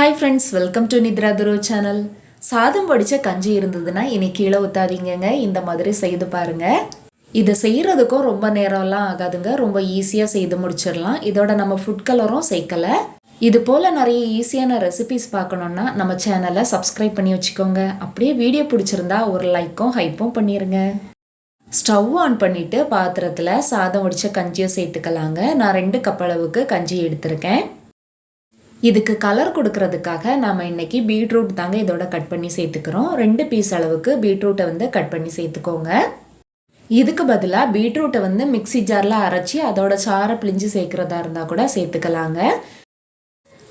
Hi friends, welcome to நித்ரா துரு channel. சாதம் வடித்த கஞ்சி இருந்ததுன்னா இனி கீழே ஊற்றாதீங்கங்க, இந்த மாதிரி செய்து பாருங்கள். இதை செய்கிறதுக்கும் ரொம்ப நேரம்லாம் ஆகாதுங்க, ரொம்ப ஈஸியாக செய்து முடிச்சிடலாம். இதோட நம்ம ஃபுட் கலரும் சேர்க்கலை. இது போல் நிறைய ஈஸியான ரெசிபிஸ் பார்க்கணுன்னா நம்ம சேனலை சப்ஸ்கிரைப் பண்ணி வச்சுக்கோங்க. அப்படியே வீடியோ பிடிச்சிருந்தா ஒரு லைக்கும் ஹைப்பும் பண்ணிடுங்க. ஸ்டவ் ஆன் பண்ணிவிட்டு பாத்திரத்தில் சாதம் வடித்த கஞ்சியை சேர்த்துக்கலாங்க. நான் 2 கப் அளவுக்கு கஞ்சி எடுத்திருக்கேன். இதுக்கு கலர் கொடுக்கறதுக்காக நாம் இன்றைக்கி பீட்ரூட் தாங்க இதோட கட் பண்ணி சேர்த்துக்கிறோம். 2 பீஸ் அளவுக்கு பீட்ரூட்டை கட் பண்ணி சேர்த்துக்கோங்க. இதுக்கு பதிலாக பீட்ரூட்டை மிக்சி ஜாரில் அரைச்சி அதோட சாறை பிழிஞ்சு சேர்க்குறதா இருந்தால் கூட சேர்த்துக்கலாங்க.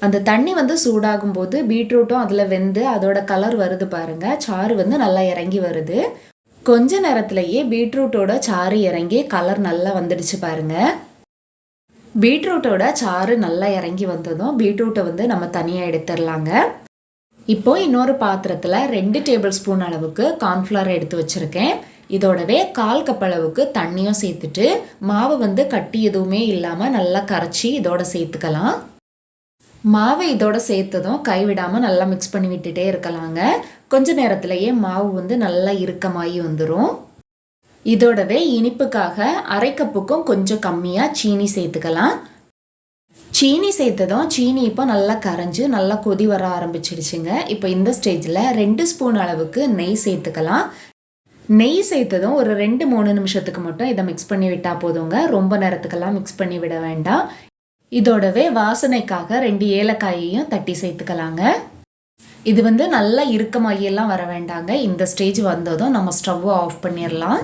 அந்த தண்ணி சூடாகும் போது பீட்ரூட்டும் அதில் வெந்து அதோட கலர் வருது பாருங்கள், சாறு நல்லா இறங்கி வருது. கொஞ்ச நேரத்திலேயே பீட்ரூட்டோட சாறு இறங்கி கலர் நல்லா வந்துடுச்சு பாருங்கள். பீட்ரூட்டோட சாறு நல்லா இறங்கி வந்ததும் பீட்ரூட்டை நம்ம தனியாக எடுத்துடலாங்க. இப்போது இன்னொரு பாத்திரத்தில் 2 டேபிள் ஸ்பூன் அளவுக்கு கார்ன்ஃப்ளவர் எடுத்து வச்சுருக்கேன். இதோடவே 1/4 கப் அளவுக்கு தண்ணியும் சேர்த்துட்டு மாவு கட்டி எதுவுமே இல்லாமல் நல்லா கரைச்சி இதோட சேர்த்துக்கலாம். மாவை இதோட சேர்த்ததும் கைவிடாமல் நல்லா மிக்ஸ் பண்ணி விட்டுட்டே இருக்கலாங்க. கொஞ்ச நேரத்திலேயே மாவு நல்லா இறுக்கமாகி வந்துடும். இதோடவே இனிப்புக்காக 1/2 கப்புக்கும் கொஞ்சம் கம்மியாக சீனி சேர்த்துக்கலாம். சீனி சேர்த்ததும் சீனி இப்போ நல்லா கரைஞ்சி நல்லா கொதி வர ஆரம்பிச்சிடுச்சுங்க. இப்போ இந்த ஸ்டேஜில் 2 ஸ்பூன் அளவுக்கு நெய் சேர்த்துக்கலாம். நெய் சேர்த்ததும் ஒரு 2-3 நிமிஷத்துக்கு மட்டும் இதை மிக்ஸ் பண்ணி விட்டால் போதுங்க, ரொம்ப நேரத்துக்கெல்லாம் மிக்ஸ் பண்ணி விட வேண்டாம். இதோடவே வாசனைக்காக 2 ஏலக்காயையும் தட்டி சேர்த்துக்கலாங்க. இது நல்லா இறுக்கமாகியெல்லாம் வர வேண்டாங்க. இந்த ஸ்டேஜ் வந்ததும் நம்ம ஸ்டவ்வை ஆஃப் பண்ணிடலாம்.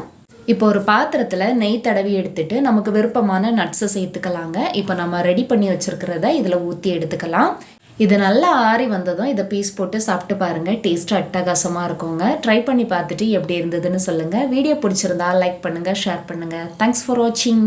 இப்போ ஒரு பாத்திரத்தில் நெய் தடவி எடுத்துட்டு நமக்கு விருப்பமான நட்ஸை சேர்த்துக்கலாங்க. இப்போ நம்ம ரெடி பண்ணி வச்சுருக்கிறத இதில் ஊற்றி எடுத்துக்கலாம். இது நல்லா ஆறி வந்ததும் இதை பீஸ் போட்டு சாப்பிட்டு பாருங்கள், டேஸ்ட்டு அட்டகாசமாக இருக்குங்க. ட்ரை பண்ணி பார்த்துட்டு எப்படி இருந்ததுன்னு சொல்லுங்கள். வீடியோ பிடிச்சிருந்தா லைக் பண்ணுங்கள், ஷேர் பண்ணுங்கள். தேங்க்ஸ் ஃபார் வாட்சிங்.